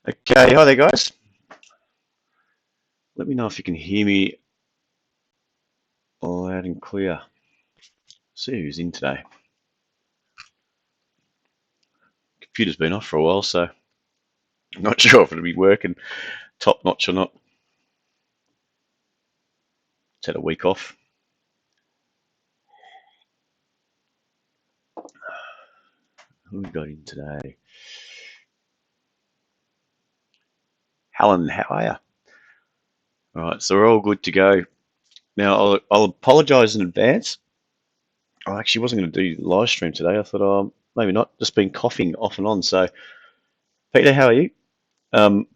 Okay, hi there, guys. Let me know if you can hear me loud and clear. See who's in today. Computer's been off for a while, so I'm not sure if it'll be working top notch or not. It's had a week off. Who we got in today? Helen, how are you? All right, so we're all good to go. Now, I'll apologise in advance. I actually wasn't going to do live stream today. I thought, maybe not. Just been coughing off and on. So, Peter, how are you? Um,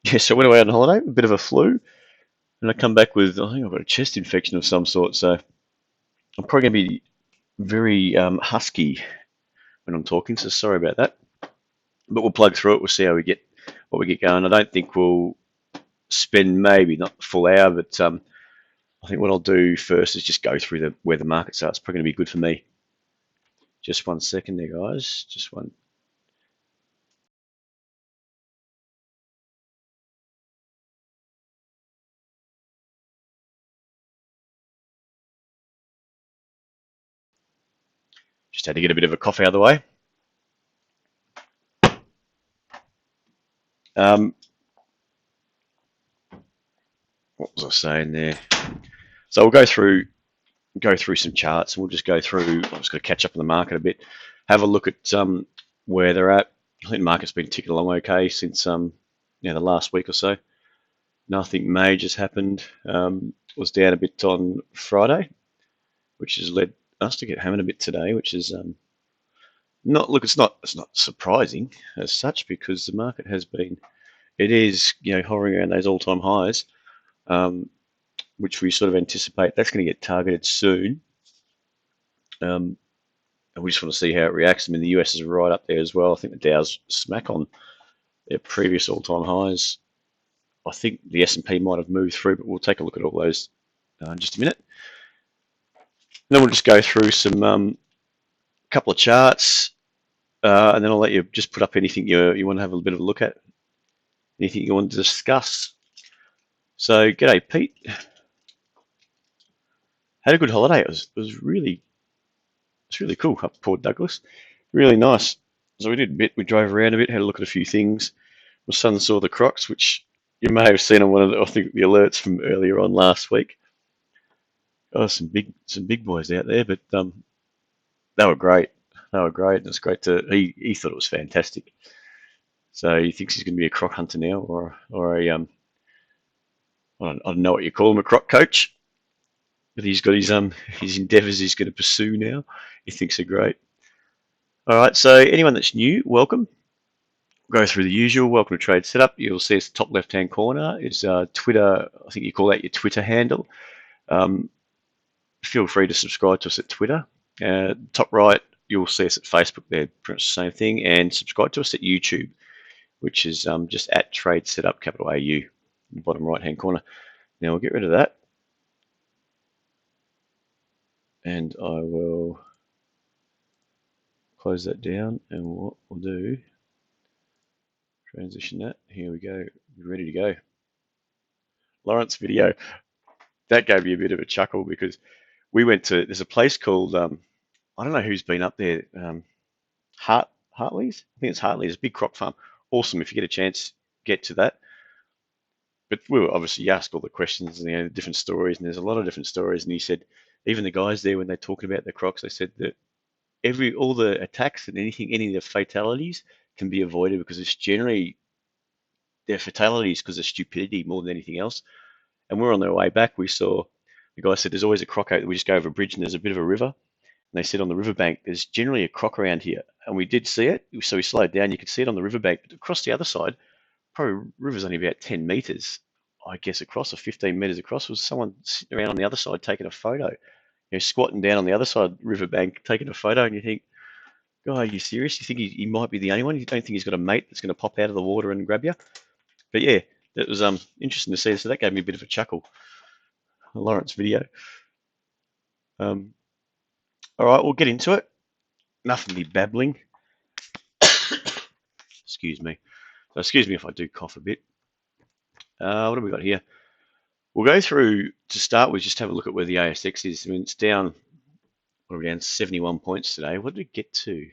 yeah, so I went away on holiday, a bit of a flu, and I come back with, I think I've got a chest infection of some sort. So I'm probably going to be very husky when I'm talking, so sorry about that. But we'll plug through it. We'll see how we get what we get going. I don't think we'll spend maybe not the full hour, but I think what I'll do first is just go through where the markets are. It's probably going to be good for me. Just 1 second there, guys. Just one. Just had to get a bit of a cough out of the way. Um, what was I saying there? So we'll go through some charts, and we'll just go through. I'm just going to catch up on the market a bit, have a look at where they're at. I think the market's been ticking along okay since the last week or so. Nothing major's happened. Was down a bit on Friday, which has led us to get hammered a bit today, which is not look. It's not surprising as such because the market has been. It is hovering around those all-time highs, which we sort of anticipate that's going to get targeted soon. And we just want to see how it reacts. I mean, the US is right up there as well. I think the Dow's smack on their previous all-time highs. I think the S&P might have moved through, but we'll take a look at all those in just a minute. And then we'll just go through some couple of charts, and then I'll let you just put up anything you want to have a bit of a look at, anything you want to discuss. So, g'day, Pete. Had a good holiday. It's really cool up Port Douglas. Really nice. So we did a bit. We drove around a bit, had a look at a few things. My son saw the crocs, which you may have seen on one of I think the alerts from earlier on last week. Oh, some big boys out there, but they were great. They were great, and it's great to. He thought it was fantastic. So he thinks he's going to be a croc hunter now, or a I don't know what you call him, a croc coach. But he's got his endeavours he's going to pursue now. He thinks they're great. All right. So anyone that's new, welcome. Go through the usual. Welcome to TradeSetup. You'll see it's the top left-hand corner is Twitter. I think you call that your Twitter handle. Feel free to subscribe to us at Twitter. Top right, you'll see us at Facebook. They're pretty much the same thing. And subscribe to us at YouTube, which is just at TradeSetup, capital AU, in the bottom right-hand corner. Now we'll get rid of that. And I will close that down. And what we'll do, transition that. Here we go. We're ready to go. Lawrence video. That gave me a bit of a chuckle because we went to, there's a place called, I don't know who's been up there, Hartley's? I think it's Hartley's, a big croc farm. Awesome. If you get a chance, get to that. But we were obviously asked all the questions and the different stories, and there's a lot of different stories. And he said, even the guys there, when they're talking about the crocs, they said that all the attacks and any of the fatalities can be avoided because it's generally their fatalities because of stupidity more than anything else. And we're on their way back. We saw the guy said there's always a croc out. We just go over a bridge and there's a bit of a river. And they said on the riverbank there's generally a croc around here, and we did see it. So we slowed down. You could see it on the riverbank, but across the other side, probably river's only about 10 meters, I guess, across or 15 meters across. Was someone sitting around on the other side taking a photo? Squatting down on the other side riverbank taking a photo, and you think, God, are you serious? You think he might be the only one? You don't think he's got a mate that's going to pop out of the water and grab you? But yeah, it was interesting to see. So that gave me a bit of a chuckle. Lawrence video. All right, we'll get into it. Enough of me babbling. Excuse me. So excuse me if I do cough a bit. What have we got here? We'll go through, to start with, just have a look at where the ASX is. I mean, it's down, what are we down, 71 points today. What did it get to?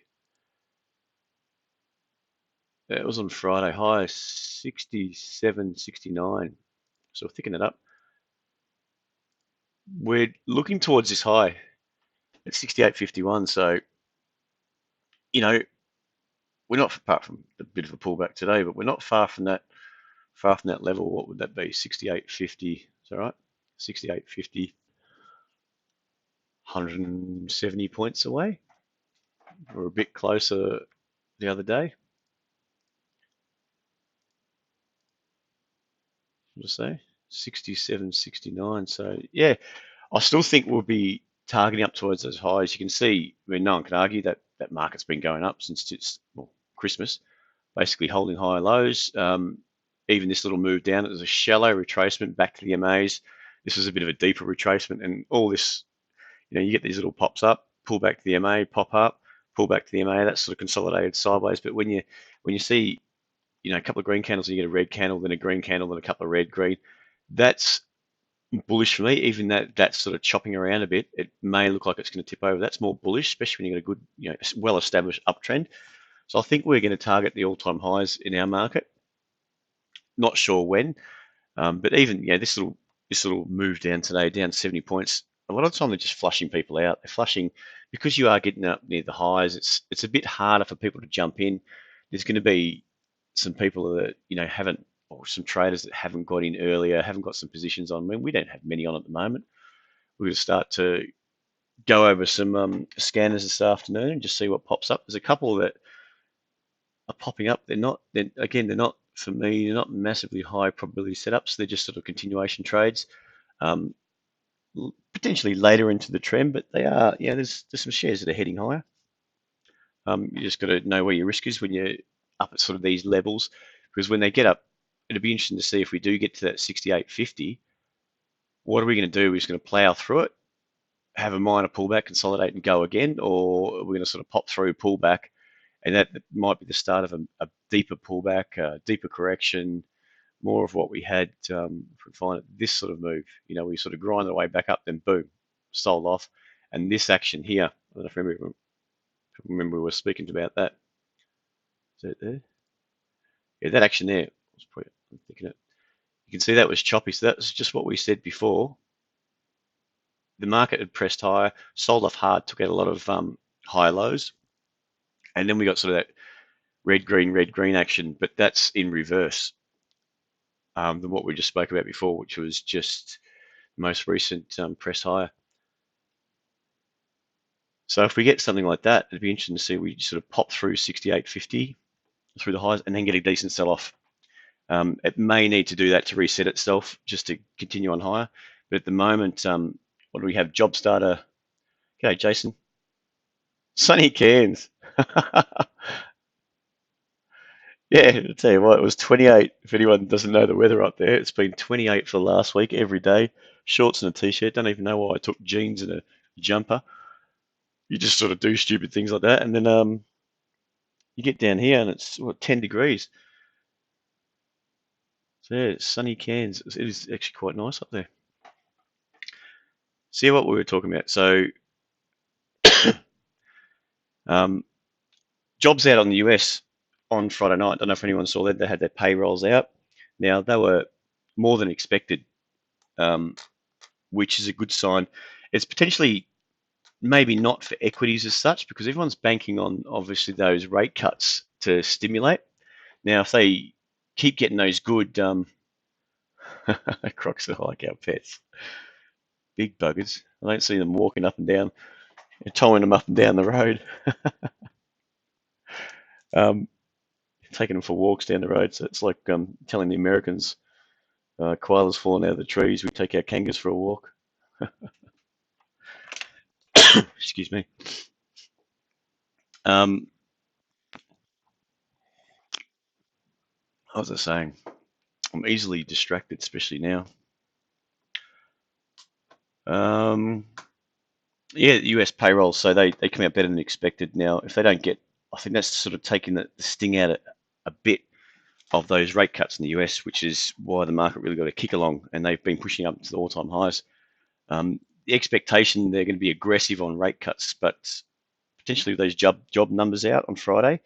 It was on Friday, high 67, 69. So we're thickening it up. We're looking towards this high at 68.51. So, you know, we're not, apart from a bit of a pullback today, but we're not far from that level. What would that be? 68.50. Is that right? 68.50, 170 points away. We're a bit closer the other day. What did I say? 67, 69. So yeah, I still think we'll be targeting up towards those highs. You can see, I mean, no one can argue that that market's been going up since Christmas, basically holding higher lows. Even this little move down, it was a shallow retracement back to the MAs. This was a bit of a deeper retracement, and all this, you get these little pops up, pull back to the MA, pop up, pull back to the MA. That's sort of consolidated sideways. But when you see, a couple of green candles, and you get a red candle, then a green candle, then a couple of red, green, that's bullish for me. Even that's sort of chopping around a bit, it may look like it's going to tip over. That's more bullish, especially when you've got a good, well-established uptrend. So I think we're going to target the all-time highs in our market. Not sure when, but even this little move down today, down 70 points. A lot of the time they're just flushing people out. They're flushing because you are getting up near the highs. It's a bit harder for people to jump in. There's going to be some people that haven't, or some traders that haven't got in earlier, haven't got some positions on. I mean, we don't have many on at the moment. We're going to start to go over some scanners this afternoon and just see what pops up. There's a couple that are popping up. They're not, for me, they're not massively high probability setups. They're just sort of continuation trades. Potentially later into the trend, but they are, there's some shares that are heading higher. You just got to know where your risk is when you're up at sort of these levels, because when they get up, it'll be interesting to see if we do get to that 68.50. What are we going to do? We're just going to plow through it, have a minor pullback, consolidate, and go again, or we're going to sort of pop through, pull back, and that might be the start of a deeper pullback, a deeper correction, more of what we had, if we find it, this sort of move. We sort of grind our way back up, then boom, sold off. And this action here, I don't know if you remember we were speaking about that. Is that there? Yeah, that action there, I'm thinking it. You can see that was choppy. So that was just what we said before. The market had pressed higher, sold off hard, took out a lot of high lows. And then we got sort of that red, green action, but that's in reverse. Than what we just spoke about before, which was just most recent press higher. So if we get something like that, it'd be interesting to see we sort of pop through 68.50 through the highs and then get a decent sell-off. It may need to do that to reset itself just to continue on higher. But at the moment, what do we have? Job starter. Okay, Jason. Sunny Cairns. Yeah, I'll tell you what, it was 28. If anyone doesn't know the weather up there, it's been 28 for the last week every day. Shorts and a t-shirt. Don't even know why I took jeans and a jumper. You just sort of do stupid things like that, and then you get down here and it's 10 degrees. So yeah, it's sunny Cairns. It is actually quite nice up there. See what we were talking about. So jobs out on the US on Friday night. I don't know if anyone saw that. They had their payrolls out. Now, they were more than expected, which is a good sign. It's potentially maybe not for equities as such, because everyone's banking on, obviously, those rate cuts to stimulate. Now, if they keep getting those good crocs are like our pets, big buggers. I don't see them walking up and down, towing them up and down the road. Taking them for walks down the road. So it's like telling the Americans, koalas falling out of the trees, we take our kangaroos for a walk. Excuse me. What was I saying? I'm easily distracted, especially now. Yeah, US payrolls, so they come out better than expected. Now, if they don't get, I think that's sort of taking the sting out a bit of those rate cuts in the US, which is why the market really got a kick along, and they've been pushing up to the all-time highs. The expectation they're going to be aggressive on rate cuts, but potentially with those job numbers out on Friday,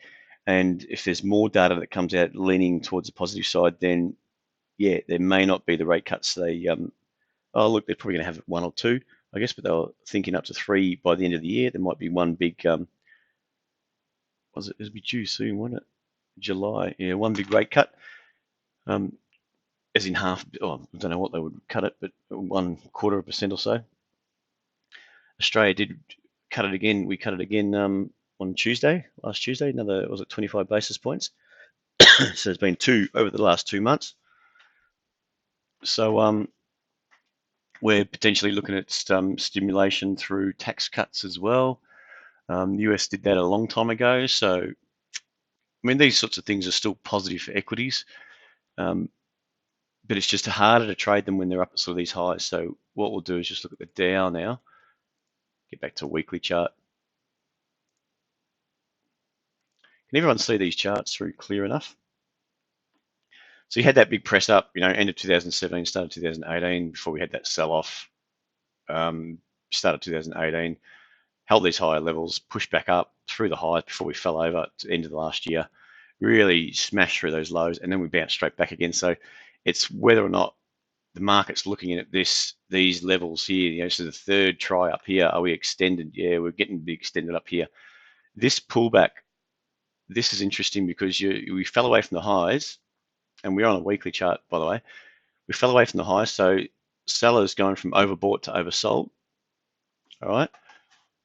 and if there's more data that comes out leaning towards the positive side, then yeah, there may not be the rate cuts. Oh look, they're probably going to have one or two, I guess, but they were thinking up to three by the end of the year. There might be one big, it'll be due soon, won't it? July, yeah, one big rate cut, as in half. Oh, I don't know what they would cut it, but 1/4% or so. Australia did cut it again. We cut it again on last Tuesday. Another, was it 25 basis points? So there's been two over the last 2 months. So we're potentially looking at some stimulation through tax cuts as well. The US did that a long time ago. So, I mean, these sorts of things are still positive for equities, but it's just harder to trade them when they're up at sort of these highs. So what we'll do is just look at the Dow now. Get back to a weekly chart. Can everyone see these charts through clear enough? So you had that big press up, end of 2017, start of 2018, before we had that sell-off. Start of 2018, held these higher levels, pushed back up through the highs before we fell over at the end of the last year, really smashed through those lows, and then we bounced straight back again. So it's whether or not the market's looking at these levels here. So the third try up here, are we extended? Yeah, we're getting the extended up here. This pullback, this is interesting because we fell away from the highs, and we're on a weekly chart, by the way. We fell away from the highs, so sellers going from overbought to oversold. All right.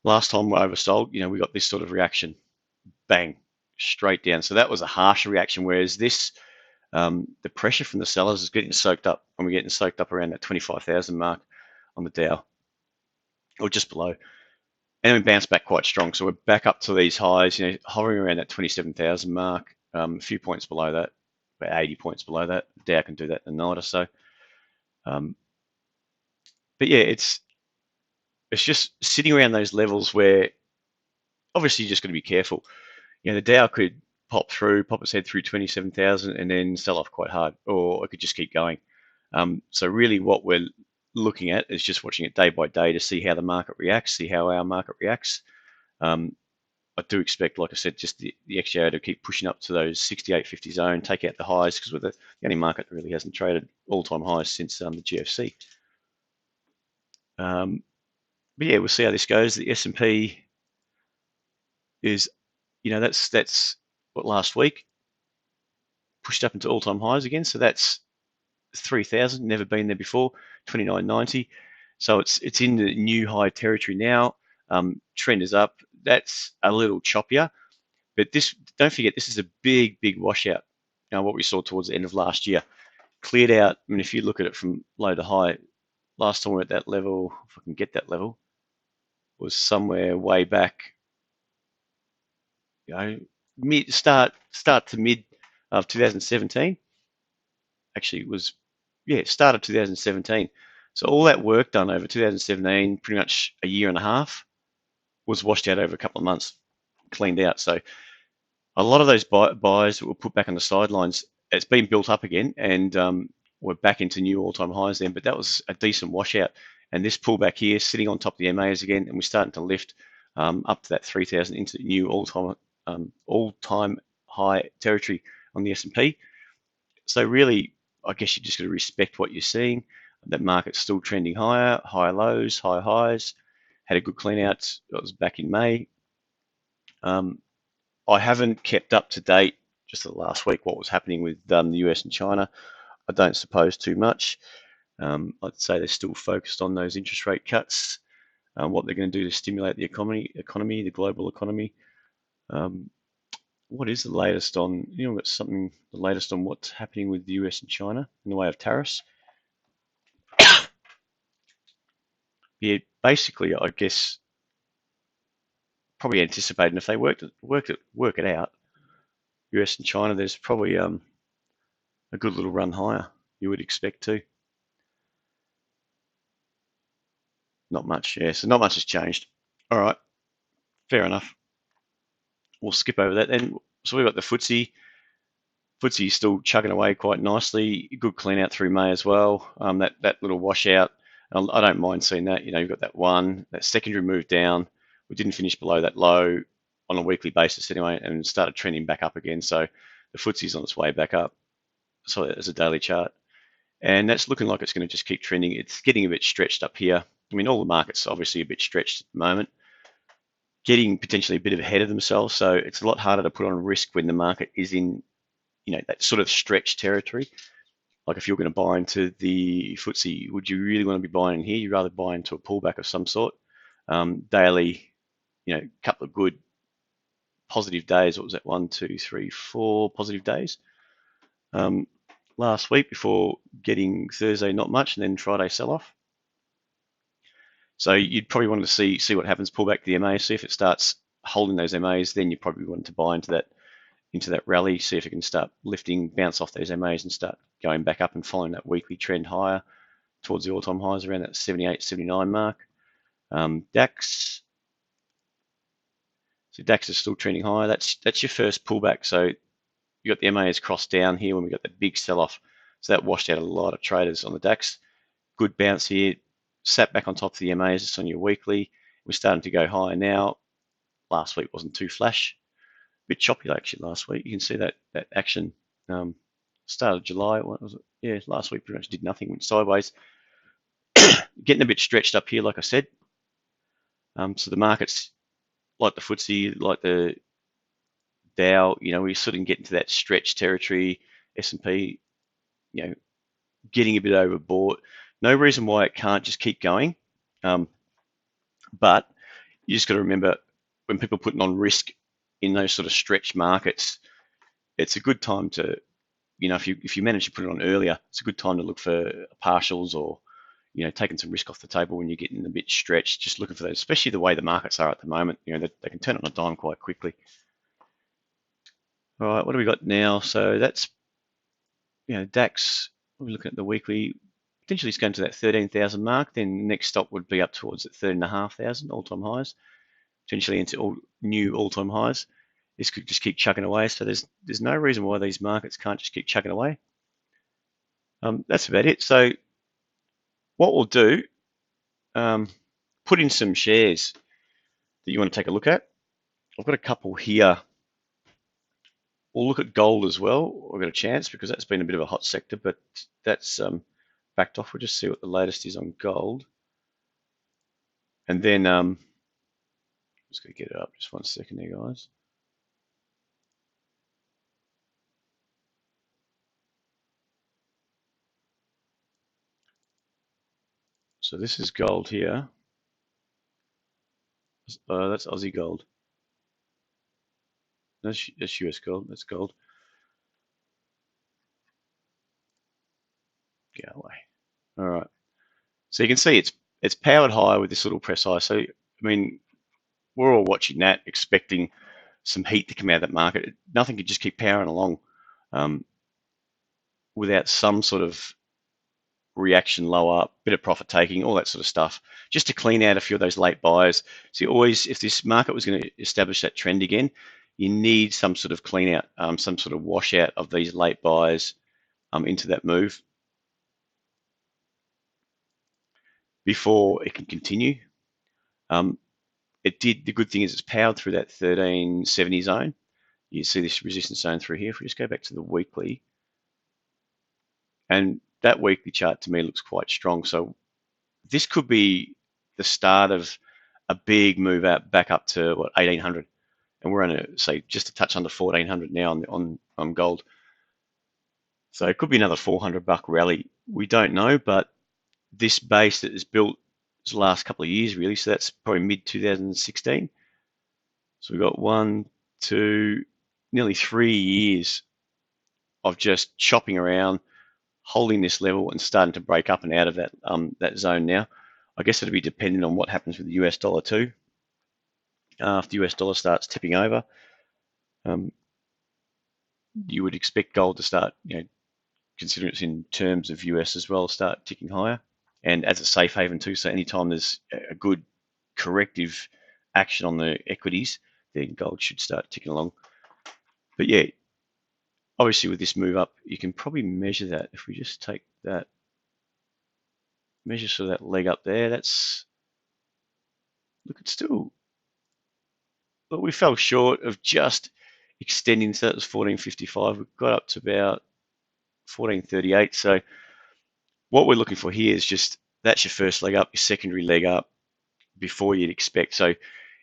Last time we oversold, we got this sort of reaction, bang, straight down. So that was a harsher reaction, whereas this, the pressure from the sellers is getting soaked up, and we're getting soaked up around that 25,000 mark on the Dow, or just below. And we bounced back quite strong. So we're back up to these highs, hovering around that 27,000 mark, a few points below that, about 80 points below that. The Dow can do that in a night or so. But yeah, it's just sitting around those levels where obviously you just got to be careful. The Dow could pop its head through 27,000 and then sell off quite hard, or it could just keep going. So really what we're looking at is just watching it day by day to see how the market reacts, see how our market reacts. I do expect, like I said, just the XJO to keep pushing up to those 68.50 zone, take out the highs, because we're the only market that really hasn't traded all-time highs since the GFC. But yeah, we'll see how this goes. The S&P is, that's what last week pushed up into all-time highs again. So that's 3,000, never been there before, 29.90. So it's in the new high territory now. Trend is up. That's a little choppier, but don't forget, this is a big washout. What we saw towards the end of last year, cleared out. I mean, if you look at it from low to high, last time we were at that level, if I can get that level, was somewhere way back, start to mid of 2017. Actually, it was, start of 2017. So all that work done over 2017, pretty much a year and a half, was washed out over a couple of months, cleaned out. So a lot of those buys that were put back on the sidelines, it's been built up again, and we're back into new all-time highs then. But that was a decent washout. And this pullback here, sitting on top of the MAs again, and we're starting to lift up to that 3,000 into new all-time high territory on the S&P. So really, I guess you just got to respect what you're seeing. That market's still trending higher, higher lows, higher highs. Had a good clean out. That was back in May. I haven't kept up to date just the last week what was happening with the US and China. I don't suppose too much. I'd say they're still focused on those interest rate cuts, what they're going to do to stimulate the economy, the global economy. What is the latest on, the latest on what's happening with the US and China in the way of tariffs? Yeah, basically, I guess, probably anticipating if they work it out, US and China, there's probably a good little run higher, you would expect to. Not much, yeah, so not much has changed. All right, fair enough. We'll skip over that then. So we've got the FTSE. FTSE is still chugging away quite nicely. Good clean out through May as well. That little washout, I don't mind seeing that. You've got that secondary move down. We didn't finish below that low on a weekly basis anyway, and started trending back up again. So the FTSE's on its way back up. So as a daily chart, and that's looking like it's going to just keep trending. It's getting a bit stretched up here. I mean, all the markets obviously a bit stretched at the moment, getting potentially a bit ahead of themselves. So it's a lot harder to put on risk when the market is in, that sort of stretched territory. Like if you're going to buy into the FTSE, would you really want to be buying in here? You'd rather buy into a pullback of some sort. Daily, couple of good positive days. What was that? 1, 2, 3, 4 positive days. Last week before getting Thursday not much, and then Friday sell-off. So you'd probably want to see what happens, pull back the MA, see if it starts holding those MAs, then you probably want to buy into that rally, see if it can start lifting, bounce off those MAs and start going back up and following that weekly trend higher towards the all-time highs around that 78, 79 mark. DAX. So DAX is still trending higher. That's your first pullback. So you got the MAs crossed down here when we got the big sell-off. So that washed out a lot of traders on the DAX. Good bounce here. Sat back on top of the MAs. It's on your weekly. We're starting to go higher now. Last week wasn't too flash. A bit choppy actually last week. You can see that action started July. What was it? Yeah, last week pretty much did nothing. Went sideways. Getting a bit stretched up here, like I said. So the markets, like the FTSE, like the Dow, we sort of get into that stretch territory. S&P, getting a bit overbought. No reason why it can't just keep going. But you just got to remember, when people are putting on risk in those sort of stretched markets, it's a good time to, if you manage to put it on earlier, it's a good time to look for partials or, taking some risk off the table when you're getting a bit stretched, just looking for those, especially the way the markets are at the moment. They can turn on a dime quite quickly. All right, what do we got now? So that's, DAX, we're looking at the weekly, potentially it's going to that 13,000 mark. Then next stop would be up towards at 13,500 all-time highs, potentially into new all-time highs. This could just keep chugging away. So there's no reason why these markets can't just keep chugging away. That's about it. So what we'll do, put in some shares that you want to take a look at. I've got a couple here. We'll look at gold as well. We've got a chance because that's been a bit of a hot sector, but that's backed off. We'll just see what the latest is on gold. And then, I'm just going to get it up. Just 1 second there, guys. So this is gold here. That's Aussie gold. That's US gold. That's gold. Get away. All right. So you can see it's powered higher with this little press high. So, I mean, we're all watching that, expecting some heat to come out of that market. Nothing could just keep powering along without some sort of reaction lower, bit of profit taking, all that sort of stuff, just to clean out a few of those late buys. So you always, if this market was going to establish that trend again, you need some sort of clean out, some sort of washout of these late buys into that move before it can continue. The good thing is it's powered through that 1370 zone. You see this resistance zone through here. If we just go back to the weekly, and that weekly chart to me looks quite strong. So this could be the start of a big move out back up to 1800, and we're on say just a touch under 1400 now on gold. So it could be another $400 rally. We don't know, but this base that is built the last couple of years really. So that's probably mid 2016. So we've got 1, 2, nearly 3 years of just chopping around, holding this level and starting to break up and out of that zone now. I guess it'll be dependent on what happens with the US dollar too. If the US dollar starts tipping over, you would expect gold to start, considering it's in terms of US as well, start ticking higher. And as a safe haven too, so anytime there's a good corrective action on the equities, then gold should start ticking along. But yeah, obviously with this move up, you can probably measure that. If we just take that, measure sort of that leg up there, that's, look, it's still, but we fell short of just extending, so that was 14.55. We got up to about 14.38. So what we're looking for here is just, that's your first leg up, your secondary leg up before you'd expect. So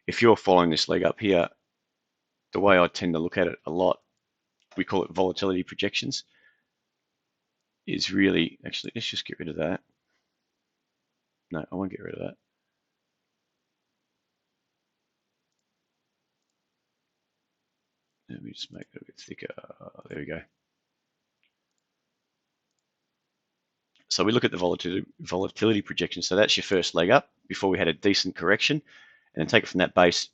if you're following this leg up here, the way I tend to look at it a lot, we call it volatility projections, is really, actually, let's just get rid of that. No, I won't get rid of that. Let me just make it a bit thicker. There we go. So we look at the volatility projection. So that's your first leg up before we had a decent correction, and then take it from that base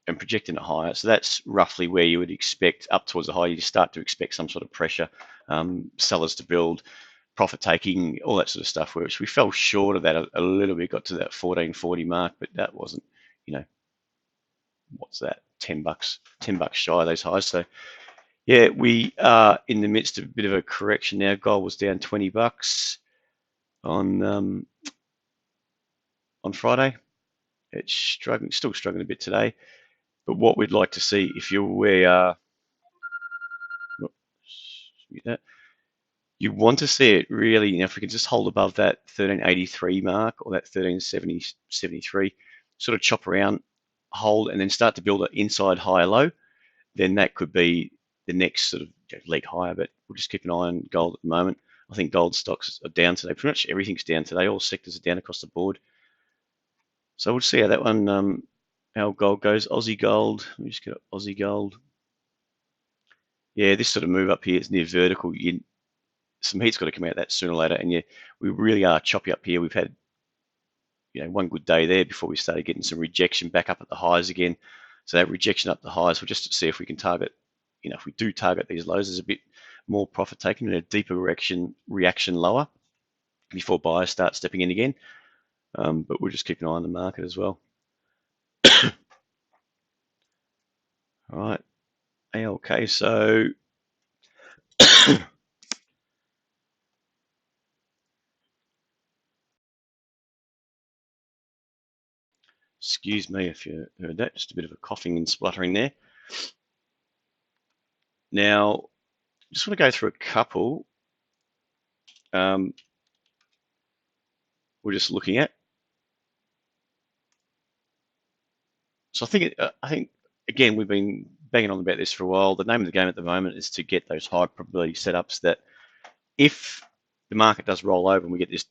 and projecting it higher. So that's roughly where you would expect up towards the high. You start to expect some sort of pressure, sellers to build, profit taking, all that sort of stuff. Which we fell short of that a little bit, got to that 14.40 mark, but that wasn't, you know, what's that? $10 shy of those highs. So yeah, we are in the midst of a bit of a correction now. Gold was down $20 on Friday. It's struggling, still struggling a bit today. But what we'd like to see, if you're where you want to see it really, you know, if we can just hold above that 1383 mark or that 1373, sort of chop around, hold, and then start to build an inside higher low, then that could be the next sort of leg higher. But we'll just keep an eye on gold at the moment. I think gold stocks are down today. Pretty much everything's down today. All sectors are down across the board. So we'll see how that one, how gold goes. Aussie gold. Let me just get up Aussie gold. Yeah, this sort of move up here is near vertical. Some heat's got to come out of that sooner or later, and yeah, we really are choppy up here. We've had, you know, one good day there before we started getting some rejection back up at the highs again. So that rejection up the highs, we'll just see if we can target, you know, if we do target these lows, there's a bit more profit taking and a deeper reaction lower before buyers start stepping in again. But we'll just keep an eye on the market as well. All right, ALK. So excuse me if you heard that, just a bit of a coughing and spluttering there. Now, just want to go through a couple we're just looking at. So I think again, we've been banging on about this for a while. The name of the game at the moment is to get those high probability setups that if the market does roll over and we get this,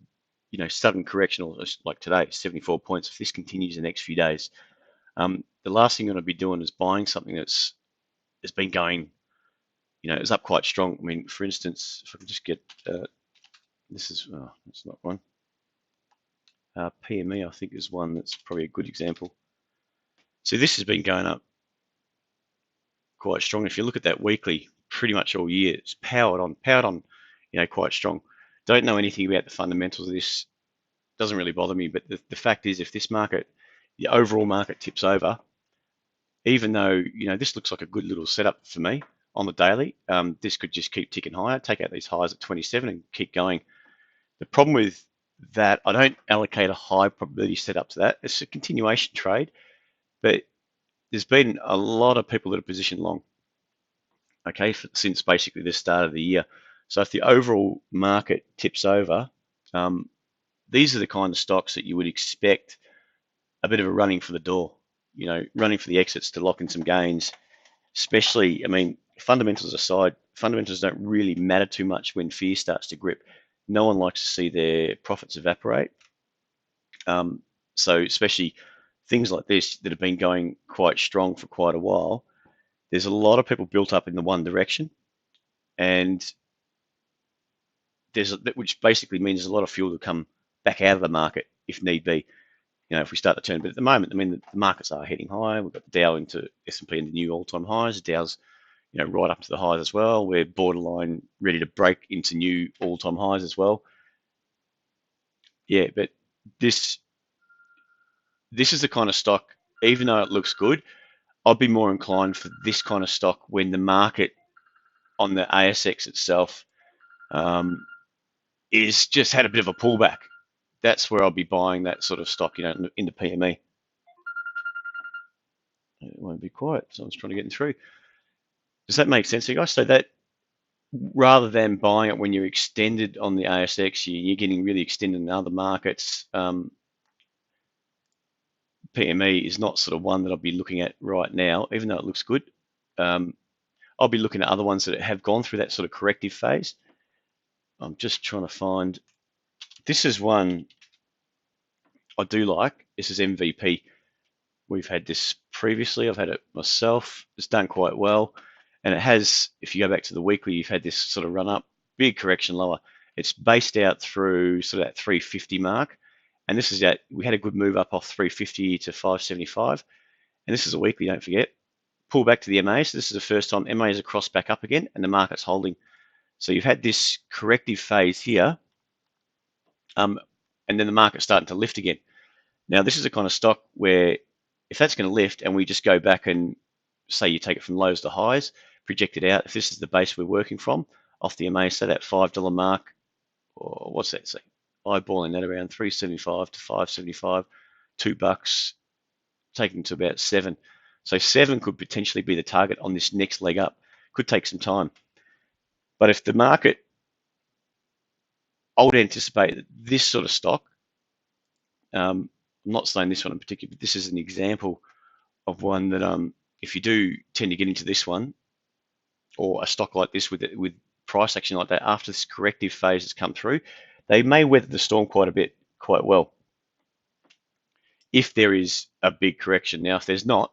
you know, sudden correction, or like today, 74 points, if this continues the next few days, the last thing you're going to be doing is buying something that's been going, you know, it's up quite strong. I mean, for instance, if I can just get, this is, oh, that's not one. PME, I think, is one that's probably a good example. So this has been going up quite strong. If you look at that weekly, pretty much all year, it's powered on, you know, quite strong. Don't know anything about the fundamentals of this. Doesn't really bother me, but the fact is, if this market, the overall market tips over, even though, you know, this looks like a good little setup for me on the daily, this could just keep ticking higher, take out these highs at 27 and keep going. The problem with that, I don't allocate a high probability setup to that. It's a continuation trade, but there's been a lot of people that are positioned long, okay, since basically the start of the year. So if the overall market tips over, these are the kind of stocks that you would expect a bit of a running for the door, you know, running for the exits to lock in some gains. Especially, I mean, fundamentals aside, fundamentals don't really matter too much when fear starts to grip. No one likes to see their profits evaporate. So especially things like this that have been going quite strong for quite a while, there's a lot of people built up in the one direction, and which basically means there's a lot of fuel to come back out of the market if need be. You know, if we start to turn, but at the moment, I mean, the markets are heading higher. We've got the Dow into S&P into new all-time highs. Dow's, you know, right up to the highs as well. We're borderline ready to break into new all-time highs as well. Yeah, but this is the kind of stock, even though it looks good, I'd be more inclined for this kind of stock when the market on the ASX itself is just had a bit of a pullback. That's where I'll be buying that sort of stock, you know, in the PME. It won't be quiet. Someone's trying to get in through. Does that make sense to you guys? So that rather than buying it when you're extended on the ASX, you're getting really extended in other markets. PME is not sort of one that I'll be looking at right now, even though it looks good. I'll be looking at other ones that have gone through that sort of corrective phase. I'm just trying to find. This is one I do like. This is MVP. We've had this previously. I've had it myself. It's done quite well. And it has, if you go back to the weekly, you've had this sort of run up, big correction lower. It's based out through sort of that 350 mark. And this is that we had a good move up off 350 to 575. And this is a weekly, don't forget. Pull back to the MA. So this is the first time MA is crossed back up again and the market's holding. So you've had this corrective phase here. And then the market's starting to lift again. Now, this is a kind of stock where if that's going to lift and we just go back and say you take it from lows to highs, project it out, if this is the base we're working from, off the MA, so that $5 mark, or what's that say? Eyeballing that around 375 to 575, $2, taking to about 7. So 7 could potentially be the target on this next leg up. Could take some time. But if the market, I would anticipate that this sort of stock, I'm not saying this one in particular, but this is an example of one that if you do tend to get into this one, or a stock like this with price action like that, after this corrective phase has come through, they may weather the storm quite well. If there is a big correction. Now, if there's not,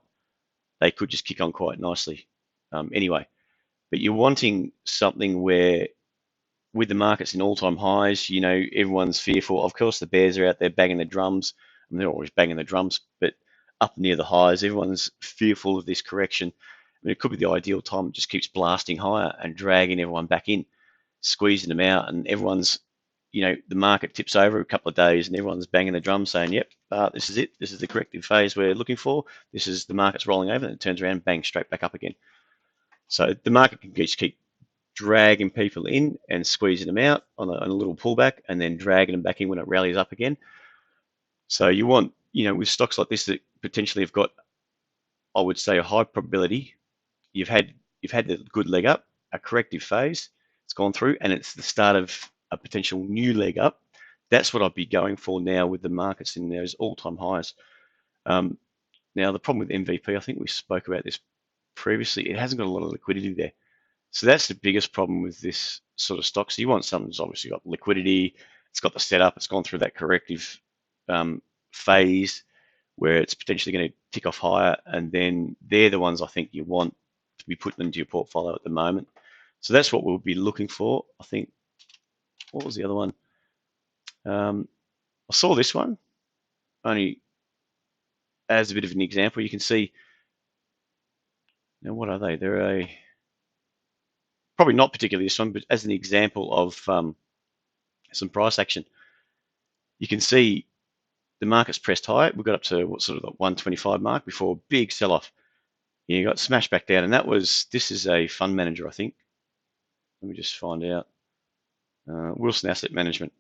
they could just kick on quite nicely anyway. But you're wanting something where, with the markets in all-time highs, you know, everyone's fearful. Of course, the bears are out there banging the drums. I mean, they're always banging the drums, but up near the highs, everyone's fearful of this correction. I mean, it could be the ideal time. It just keeps blasting higher and dragging everyone back in, squeezing them out, and everyone's, you know, the market tips over a couple of days and everyone's banging the drum saying, yep, this is it. This is the corrective phase we're looking for. This is the market's rolling over, and it turns around, bang, straight back up again. So the market can just keep dragging people in and squeezing them out on a little pullback, and then dragging them back in when it rallies up again. So you want, you know, with stocks like this that potentially have got, I would say, a high probability. You've had the good leg up, a corrective phase, it's gone through, and it's the start of a potential new leg up. That's what I'd be going for now with the markets in those all-time highs. Now, the problem with MVP, I think we spoke about this previously, it hasn't got a lot of liquidity there. So that's the biggest problem with this sort of stock. So you want something that's obviously got liquidity, it's got the setup, it's gone through that corrective phase where it's potentially going to tick off higher, and then they're the ones I think you want to be putting into your portfolio at the moment. So that's what we'll be looking for. I think, what was the other one? I saw this one, only as a bit of an example. You can see, now what are they? They're a, probably not particularly this one, but as an example of some price action. You can see the market's pressed high. We got up to what, sort of the 125 mark before a big sell-off. You got smashed back down, and this is a fund manager, I think. Let me just find out. Wilson Asset Management.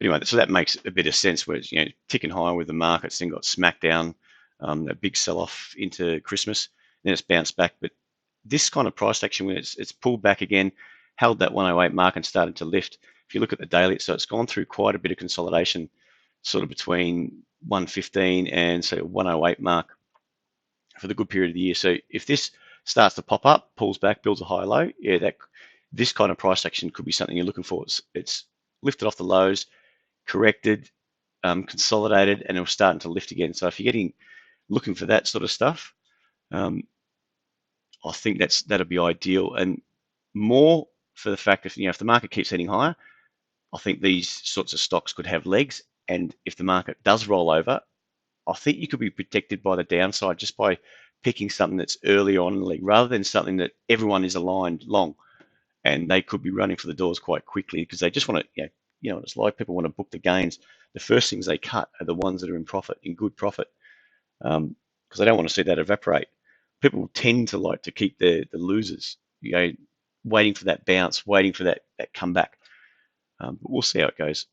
Anyway, so that makes a bit of sense, where it's, you know, ticking higher with the markets, then got smacked down, a big sell-off into Christmas, then it's bounced back. But this kind of price action, when it's pulled back again, held that 108 mark and started to lift. If you look at the daily, so it's gone through quite a bit of consolidation, sort of between 115 and say 108 mark for the good period of the year. So if this starts to pop up, pulls back, builds a high low, yeah, this kind of price action could be something you're looking for. It's lifted off the lows, corrected, consolidated, and it was starting to lift again. So if you're looking for that sort of stuff, I think that'll be ideal, and more for the fact if the market keeps heading higher, I think these sorts of stocks could have legs. And if the market does roll over, I think you could be protected by the downside just by picking something that's early on in the leg, rather than something that everyone is aligned long, and they could be running for the doors quite quickly because they just want to, it's like people want to book the gains. The first things they cut are the ones that are in good profit, because they don't want to see that evaporate. People tend to like to keep the losers, waiting for that bounce, waiting for that comeback. But we'll see how it goes.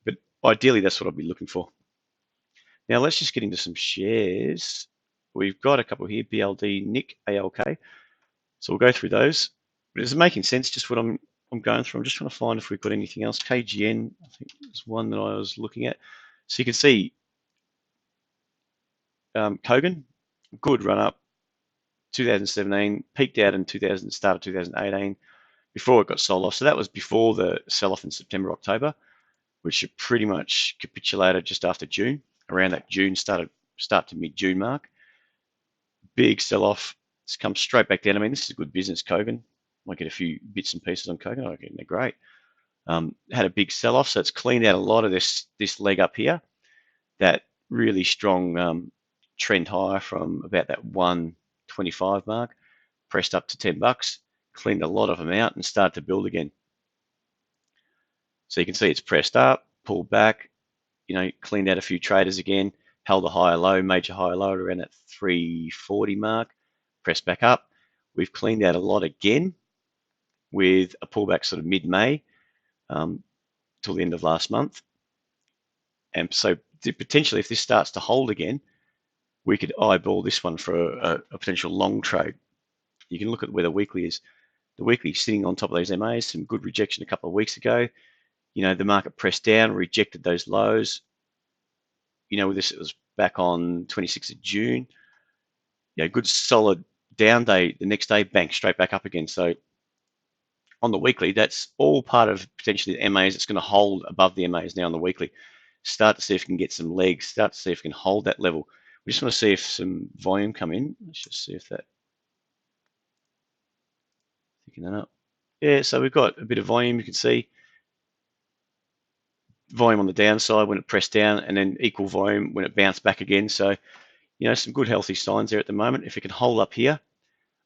But ideally, that's what I'll be looking for. Now let's just get into some shares. We've got a couple here: BLD, NIC, ALK. So we'll go through those. But is it making sense? Just what I'm going through. I'm just trying to find if we've got anything else. KGN, I think there's one that I was looking at. So you can see Kogan, good run up. 2017, peaked out in start of 2018 before it got sold off. So that was before the sell-off in September, October, which pretty much capitulated just after June, around that start to mid-June mark. Big sell-off. It's come straight back down. I mean, this is a good business, Kogan. Might get a few bits and pieces on Kogan. I reckon they're great. Had a big sell-off, so it's cleaned out a lot of this leg up here. That really strong trend higher from about that 125 mark, pressed up to $10, cleaned a lot of them out and started to build again. So you can see it's pressed up, pulled back, cleaned out a few traders again, held a higher low, major higher low around that 340 mark, pressed back up. We've cleaned out a lot again with a pullback sort of mid-May till the end of last month. And so potentially if this starts to hold again, we could eyeball this one for a potential long trade. You can look at where the weekly is. The weekly sitting on top of those MAs, some good rejection a couple of weeks ago. The market pressed down, rejected those lows. With this, it was back on 26th of June. Good solid down day. The next day, bang, straight back up again. So on the weekly, that's all part of potentially the MAs. It's going to hold above the MAs now on the weekly. Start to see if we can get some legs. Start to see if we can hold that level. We just want to see if some volume come in. Let's just see if that. Picking that up. Yeah, so we've got a bit of volume. You can see volume on the downside when it pressed down, and then equal volume when it bounced back again. So, some good healthy signs there at the moment. If it can hold up here,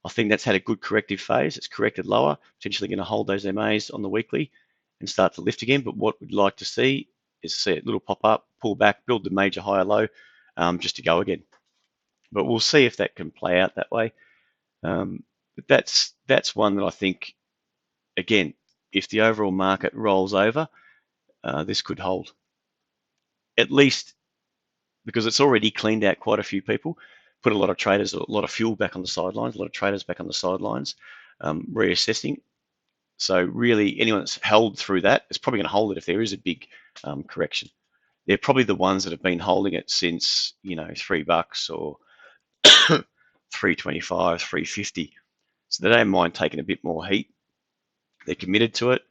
I think that's had a good corrective phase. It's corrected lower, potentially going to hold those MAs on the weekly and start to lift again. But what we'd like to see is to see a little pop up, pull back, build the major higher low, just to go again. But we'll see if that can play out that way. But that's one that I think, again, if the overall market rolls over, this could hold. At least because it's already cleaned out quite a few people, put a lot of traders, a lot of fuel back on the sidelines, a lot of traders back on the sidelines, reassessing. So really, anyone that's held through that is probably going to hold it if there is a big correction. They're probably the ones that have been holding it since, $3 or $3.25, $3.50. So they don't mind taking a bit more heat. They're committed to it.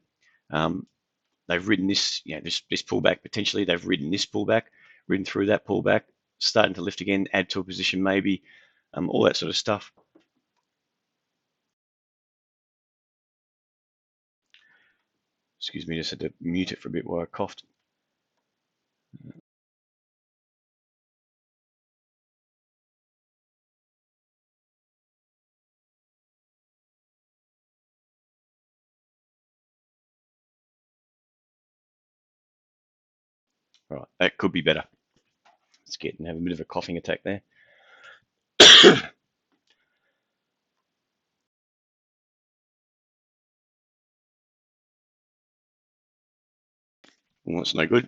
They've ridden this, this pullback potentially. They've ridden this pullback, ridden through that pullback, starting to lift again, add to a position maybe, all that sort of stuff. Excuse me, just had to mute it for a bit while I coughed. All right, that could be better. Let's get and have a bit of a coughing attack there. Well, that's no good.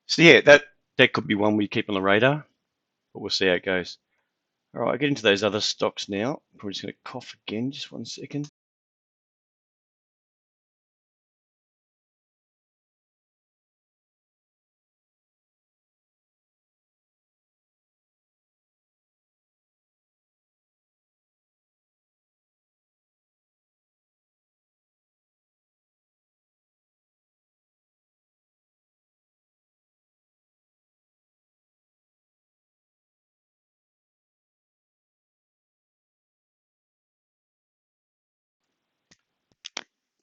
So yeah, that could be one we keep on the radar, but we'll see how it goes. All right, I'll get into those other stocks now. I'm probably just going to cough again, just 1 second.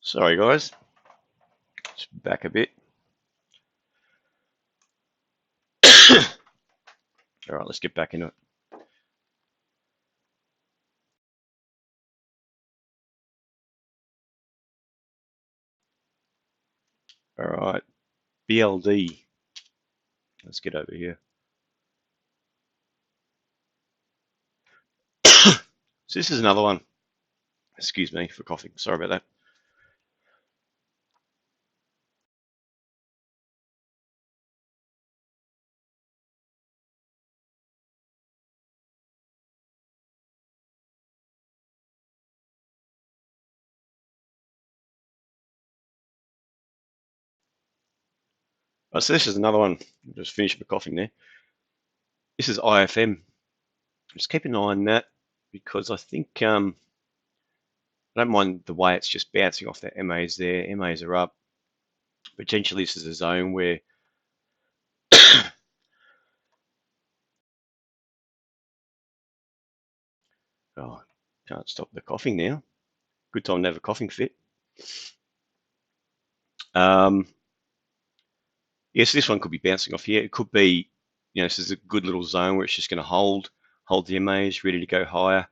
Sorry, guys. Just back a bit. All right, let's get back into it. All right, BLD. Let's get over here. So this is another one. Excuse me for coughing. Sorry about that. Right, so this is another one. Just finished my coughing there. This is IFM. Just keep an eye on that because I think I don't mind the way it's just bouncing off the MAs there. MAs are up. Potentially this is a zone where oh, can't stop the coughing now. Good time to have a coughing fit. Yes, this one could be bouncing off here. It could be, this is a good little zone where it's just going to hold the MAs, ready to go higher.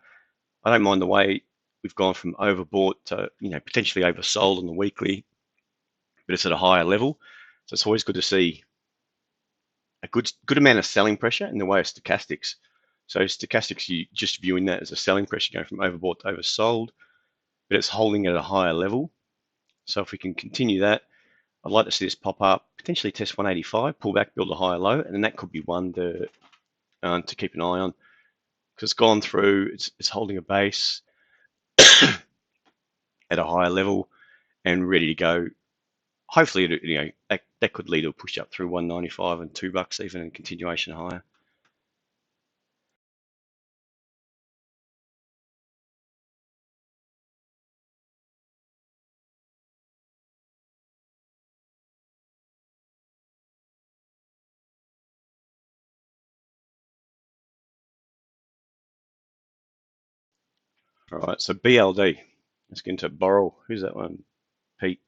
I don't mind the way we've gone from overbought to, potentially oversold on the weekly, but it's at a higher level. So it's always good to see a good amount of selling pressure in the way of stochastics. So stochastics, you just viewing that as a selling pressure going from overbought to oversold, but it's holding at a higher level. So if we can continue that, I'd like to see this pop up, potentially test 185, pull back, build a higher low, and then that could be one to keep an eye on because it's gone through, it's holding a base at a higher level and ready to go. Hopefully, that could lead to a push up through 195 and $2 even, and continuation higher. All right, so BLD. Let's get into borrow. Who's that one? Pete.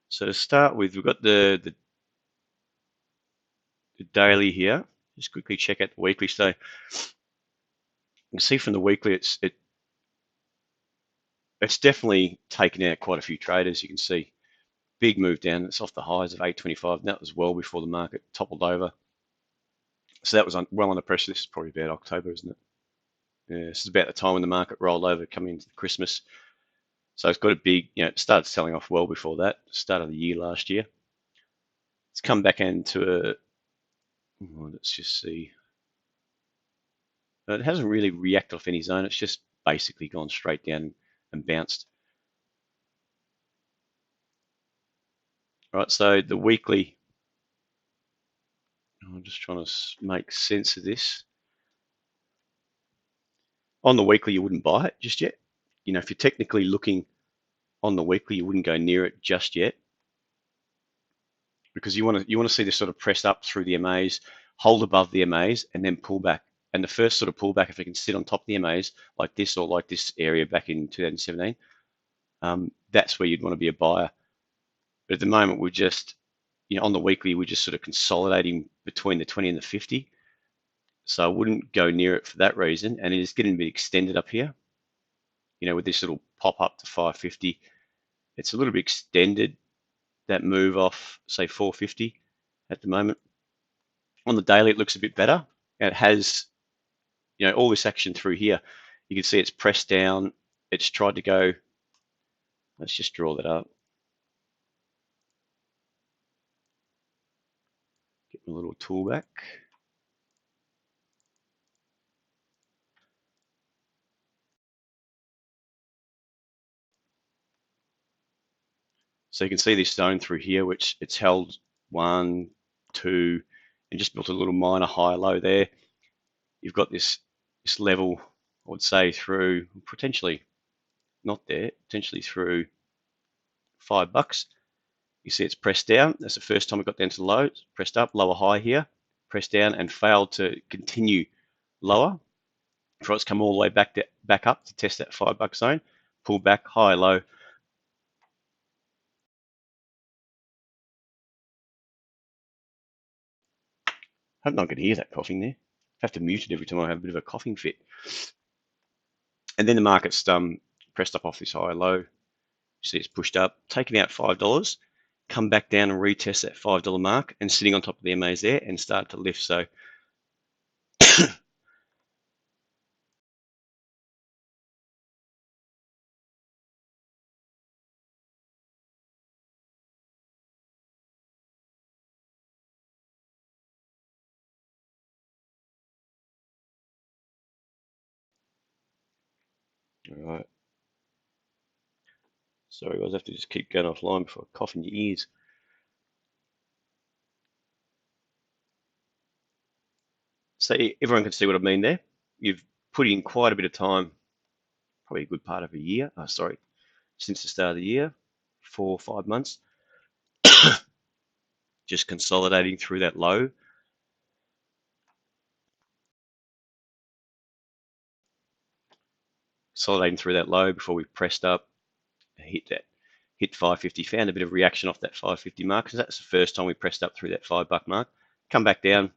So to start with, we've got the daily here. Just quickly check out the weekly. So you can see from the weekly, it's definitely taken out quite a few traders. You can see big move down. It's off the highs of 825, and that was well before the market toppled over. So that was well under pressure. This is probably about October, isn't it? Yeah, this is about the time when the market rolled over coming into Christmas. So it's got a big, it started selling off well before that, start of the year last year. It's come back into let's just see. It hasn't really reacted off any zone. It's just basically gone straight down and bounced. All right, so the weekly, I'm just trying to make sense of this. On the weekly, you wouldn't buy it just yet. If you're technically looking on the weekly, you wouldn't go near it just yet because you want to see this sort of press up through the MAs, hold above the MAs, and then pull back. And the first sort of pullback, if it can sit on top of the MAs like this or like this area back in 2017, that's where you'd want to be a buyer. But at the moment, we're just, on the weekly, we're just sort of consolidating between the 20 and the 50. So I wouldn't go near it for that reason. And it is getting a bit extended up here, with this little pop up to 550. It's a little bit extended, that move off, say, 450 at the moment. On the daily, it looks a bit better. And it has, all this action through here. You can see it's pressed down. It's tried to go. Let's just draw that up. Get my little tool back. So you can see this zone through here, which it's held 1, 2, and just built a little minor high low there. You've got this level, I would say, through potentially not there, potentially through $5. You see it's pressed down. That's the first time it got down to the low. It's pressed up, lower high here, pressed down and failed to continue lower. Before it's come all the way back up to test that $5 zone, pull back, high, low. I hope no one can hear that coughing there. I have to mute it every time I have a bit of a coughing fit. And then the market's pressed up off this high low. You see it's pushed up, taken out $5, come back down and retest that $5 mark and sitting on top of the MAs there and start to lift. So All right. Sorry, guys, I have to just keep going offline before I cough in your ears. So everyone can see what I mean there. You've put in quite a bit of time, probably a good part of a year. Oh, sorry, since the start of the year, 4 or 5 months, just consolidating through that low. Consolidating through that low before we pressed up, hit 550, found a bit of reaction off that 550 mark, because that's the first time we pressed up through that $5 mark. Come back down,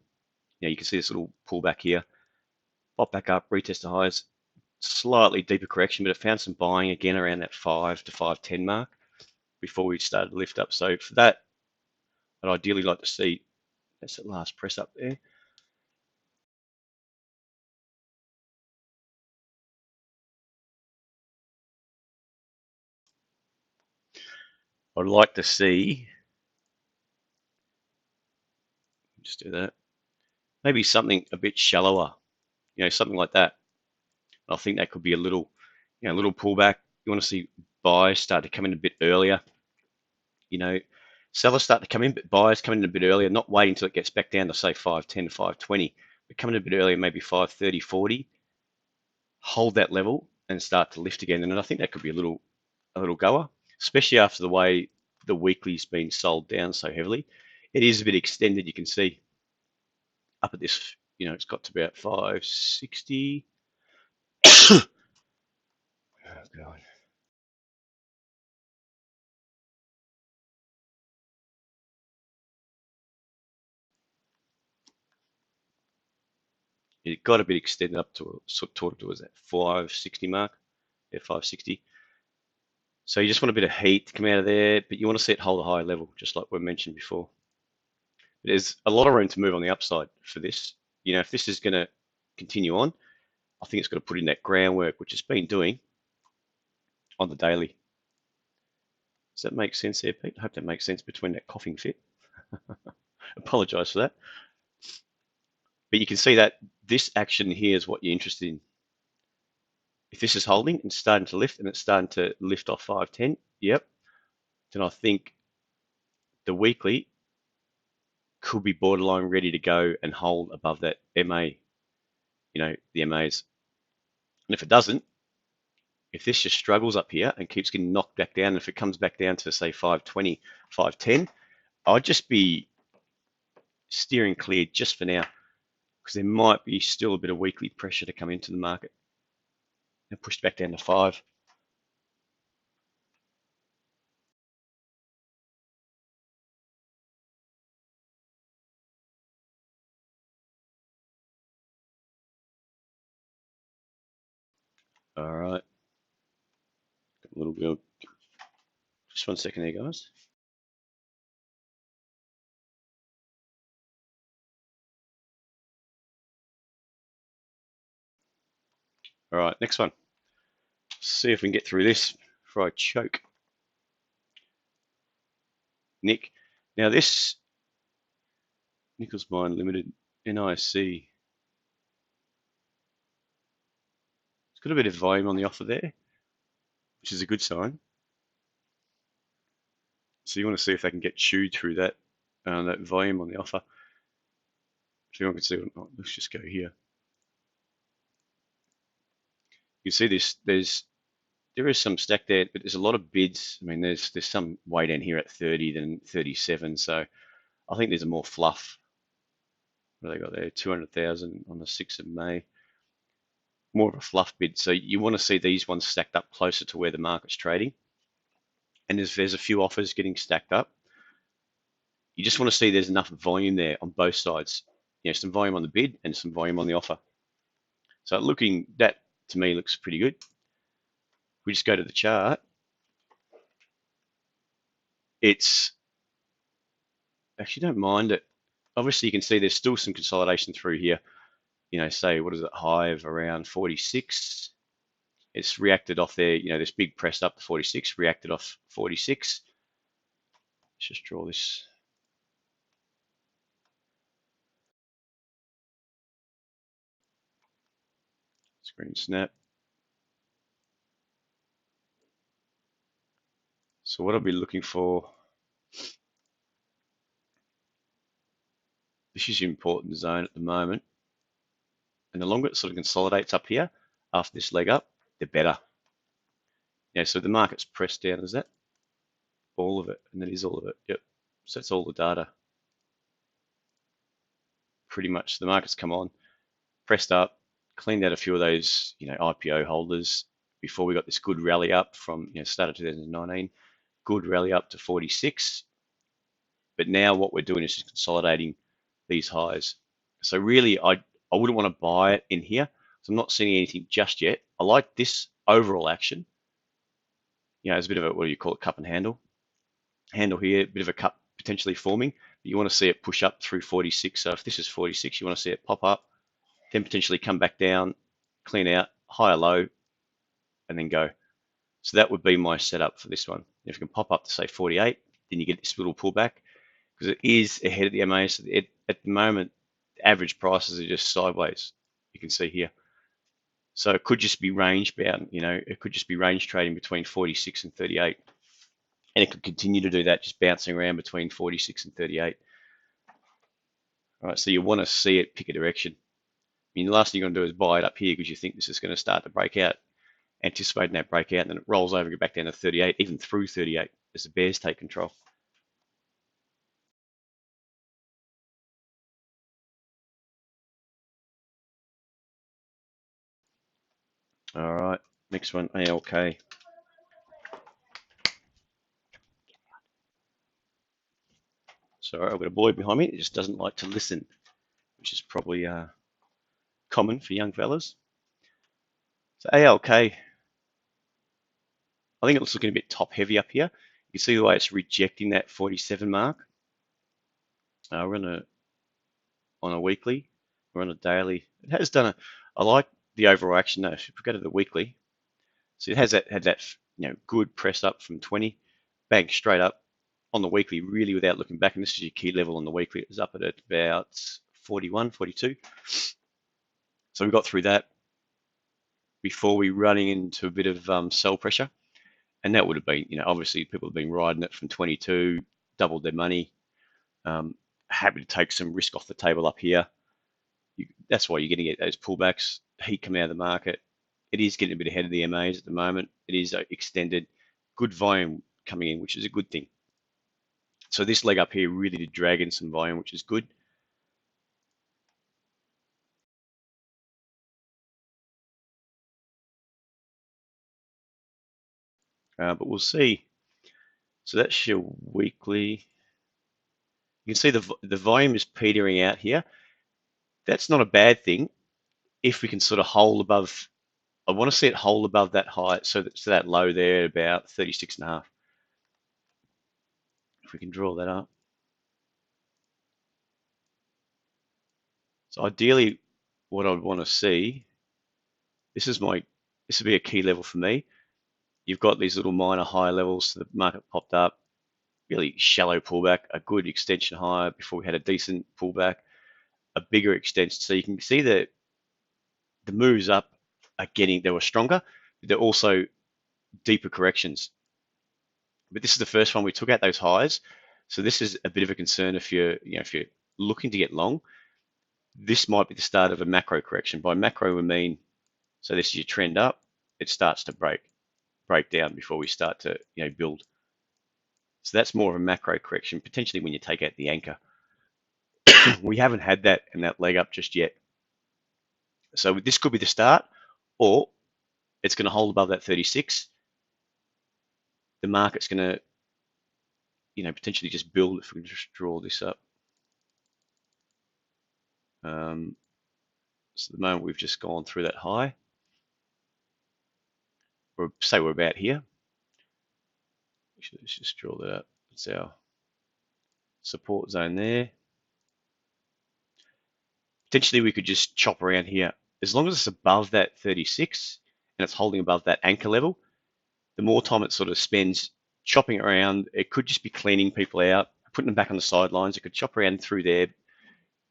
you can see this little pullback here, pop back up, retest the highs, slightly deeper correction, but it found some buying again around that 5 to 510 mark before we started to lift up. So for that, I'd ideally like to see, that's that last press up there. I'd like to see, just do that, maybe something a bit shallower, something like that. I think that could be a little pullback. You want to see buys start to come in a bit earlier. Sellers start to come in, but buyers come in a bit earlier, not waiting until it gets back down to say 510, 520, but coming a bit earlier, maybe 530, 40, hold that level and start to lift again. And I think that could be a little goer, especially after the way the weekly's been sold down so heavily. It is a bit extended. You can see up at this, it's got to about 560. Oh, God. It got a bit extended up to towards that 560 mark. Yeah, 560. So you just want a bit of heat to come out of there, but you want to see it hold a higher level, just like we mentioned before. There's a lot of room to move on the upside for this. If this is going to continue on, I think it's got to put in that groundwork, which it's been doing on the daily. Does that make sense there, Pete? I hope that makes sense between that coughing fit. Apologise for that. But you can see that this action here is what you're interested in. If this is holding and starting to lift, and it's starting to lift off 510, yep, then I think the weekly could be borderline ready to go and hold above that MA, the MAs. And if it doesn't, if this just struggles up here and keeps getting knocked back down, if it comes back down to say 520, 510, I'd just be steering clear just for now, because there might be still a bit of weekly pressure to come into the market and push back down to 5. All right, a little bit. Just 1 second there, guys. All right, next one. See if we can get through this before I choke. Nick. Now this Nichols Mine Limited, NIC. It's got a bit of volume on the offer there, which is a good sign. So you want to see if they can get chewed through that volume on the offer. If anyone can see, let's just go here. You see this. There is some stack there, but there's a lot of bids. I mean, there's some way down here at 30 than 37. So I think there's a more fluff. What have they got there? 200,000 on the 6th of May. More of a fluff bid. So you want to see these ones stacked up closer to where the market's trading. And there's a few offers getting stacked up. You just want to see there's enough volume there on both sides. Some volume on the bid and some volume on the offer. So that to me looks pretty good. We just go to the chart. It's actually, don't mind it. Obviously, you can see there's still some consolidation through here. Say, what is it, high of around 46. It's reacted off there, this big press up to 46, reacted off 46. Let's just draw this. Screen snap. So what I'll be looking for, this is an important zone at the moment. And the longer it sort of consolidates up here after this leg up, the better. Yeah, so the market's pressed down, is that all of it? And that is all of it. Yep. So that's all the data. Pretty much the market's come on, pressed up, cleaned out a few of those, IPO holders before we got this good rally up from, start of 2019, good rally up to 46. But now what we're doing is just consolidating these highs. So really, I wouldn't want to buy it in here. So I'm not seeing anything just yet. I like this overall action. It's a bit of a, what do you call it, cup and handle. Handle here, a bit of a cup potentially forming. But you want to see it push up through 46. So if this is 46, you want to see it pop up, then potentially come back down, clean out, higher low, and then go. So that would be my setup for this one. If you can pop up to say 48, then you get this little pullback because it is ahead of the MA. So at the moment, the average prices are just sideways. You can see here. So it could just be range bound, it could just be range trading between 46 and 38. And it could continue to do that, just bouncing around between 46 and 38. All right, so you want to see it pick a direction. I mean, the last thing you're going to do is buy it up here because you think this is going to start to break out, anticipating that breakout, and then it rolls over and go back down to 38, even through 38 as the bears take control. All right, next one, ALK. Sorry, I've got a boy behind me that just doesn't like to listen, which is probably common for young fellas. So ALK, I think it looks looking a bit top heavy up here. You can see the way it's rejecting that 47 mark. We're on a weekly, we're on a daily. It has done I like the overall action though. If we go to the weekly, so it has had that good press up from 20, bang straight up on the weekly, really without looking back. And this is your key level on the weekly. It was up at about 41, 42. So we got through that before we running into a bit of sell pressure. And that would have been, obviously people have been riding it from 22, doubled their money. Happy to take some risk off the table up here. That's why you're getting those pullbacks, heat coming out of the market. It is getting a bit ahead of the MAs at the moment. It is extended, good volume coming in, which is a good thing. So this leg up here really did drag in some volume, which is good. But we'll see. So that's your weekly. You can see the volume is petering out here. That's not a bad thing if we can sort of hold above. I want to see it hold above that high, so that's that low there, about 36.5. If we can draw that up. So ideally, what I'd want to see, this would be a key level for me. You've got these little minor high levels, so the market popped up, really shallow pullback, a good extension higher before we had a decent pullback, a bigger extension. So you can see that the moves up they were stronger, but they're also deeper corrections. But this is the first one we took out those highs. So this is a bit of a concern if you're looking to get long. This might be the start of a macro correction. By macro, we mean, so this is your trend up, it starts to break down before we start to build. So that's more of a macro correction, potentially when you take out the anchor. We haven't had that in that leg up just yet. So this could be the start, or it's going to hold above that 36. The market's going to potentially just build. If we can just draw this up. So at the moment we've just gone through that high. Say we're about here. Actually, let's just draw that up. It's our support zone there. Potentially we could just chop around here. As long as it's above that 36 and it's holding above that anchor level, the more time it sort of spends chopping around, it could just be cleaning people out, putting them back on the sidelines. It could chop around through there,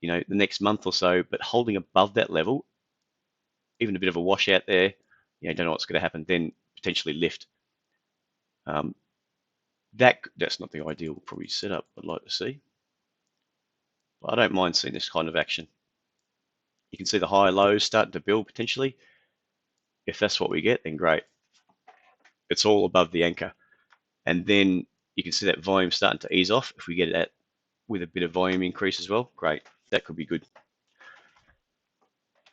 the next month or so, but holding above that level, even a bit of a washout there, don't know what's going to happen, then potentially lift. That's not the ideal probably setup I'd like to see. But I don't mind seeing this kind of action. You can see the high lows starting to build potentially. If that's what we get, then great. It's all above the anchor. And then you can see that volume starting to ease off. If we get it with a bit of volume increase as well, great. That could be good.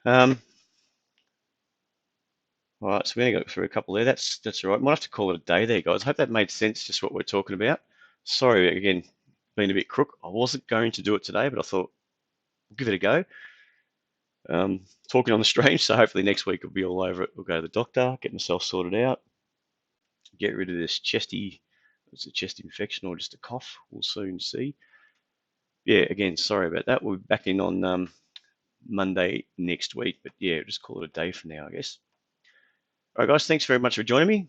All right, so we're going to go through a couple there. That's all right. Might have to call it a day there, guys. I hope that made sense, just what we're talking about. Sorry, again, being a bit crook. I wasn't going to do it today, but I thought we'll give it a go. Talking on the stream, so hopefully next week we'll be all over it. We'll go to the doctor, get myself sorted out, get rid of this chesty, it's a chest infection or just a cough. We'll soon see. Yeah, again, sorry about that. We'll be back in on Monday next week, but yeah, just call it a day for now, I guess. All right, guys, thanks very much for joining me.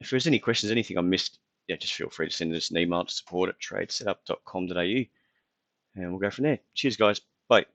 If there's any questions, anything I missed, yeah, just feel free to send us an email to support@tradesetup.com.au, and we'll go from there. Cheers, guys. Bye.